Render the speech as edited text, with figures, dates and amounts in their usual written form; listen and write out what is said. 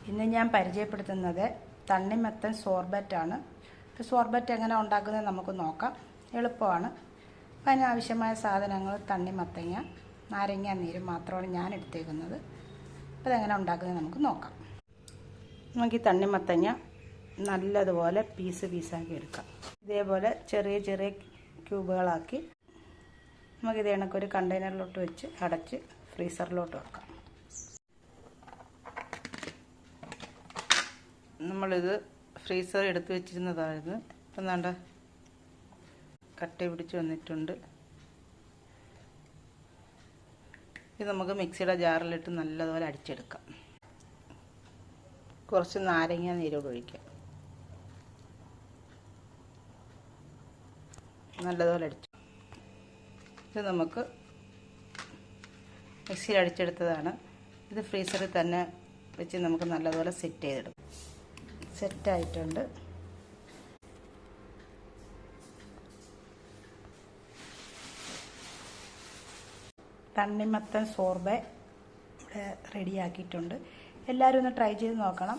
ഇന്ന് ഞാൻ പരിചയപ്പെടുത്തുന്നത് തണ്ണിമത്തൻ സോർബറ്റാണ്. സോർബറ്റ് എങ്ങനെ ഉണ്ടാക്കുന്നത് നമുക്ക് നോക്കാം. എളുപ്പമാണ്. അപ്പം അതിനാവശ്യമായ സാധനങ്ങൾ തണ്ണിമത്തങ്ങ, നാരങ്ങ നീര് മാത്രമാണ് ഞാൻ എടുത്തേക്കുന്നത്. അപ്പോൾ അതെങ്ങനെ ഉണ്ടാക്കുന്നത് നമുക്ക് നോക്കാം. നമുക്ക് ഈ തണ്ണിമത്തങ്ങ നല്ലതുപോലെ പീസാക്കി എടുക്കാം. ഇതേപോലെ ചെറിയ ചെറിയ ക്യൂബുകളാക്കി നമുക്കിത് കണക്കൊരു കണ്ടെയ്നറിലോട്ട് വെച്ച് അടച്ച് ഫ്രീസറിലോട്ട് വെക്കാം. നമ്മളിത് ഫ്രീസർ എടുത്ത് വെച്ചിരുന്നതായിരുന്നു. ഇപ്പം വേണ്ട കട്ടി പിടിച്ച് വന്നിട്ടുണ്ട്. ഇത് നമുക്ക് മിക്സിയുടെ ജാറിലിട്ട് നല്ലതുപോലെ അടിച്ചെടുക്കാം. കുറച്ച് നാരങ്ങ നീരോട് ഒഴിക്കാം. നല്ലതുപോലെ അടിച്ചു. ഇത് നമുക്ക് മിക്സിയിൽ അടിച്ചെടുത്തതാണ്. ഇത് ഫ്രീസറിൽ തന്നെ വെച്ച് നമുക്ക് നല്ലതുപോലെ സെറ്റ് ചെയ്തെടുക്കും. സെറ്റായിട്ടുണ്ട്. തണ്ണിമത്തൻ സോർബ ഇവിടെ റെഡിയാക്കിയിട്ടുണ്ട്. എല്ലാവരും ഒന്ന് ട്രൈ ചെയ്ത് നോക്കണം.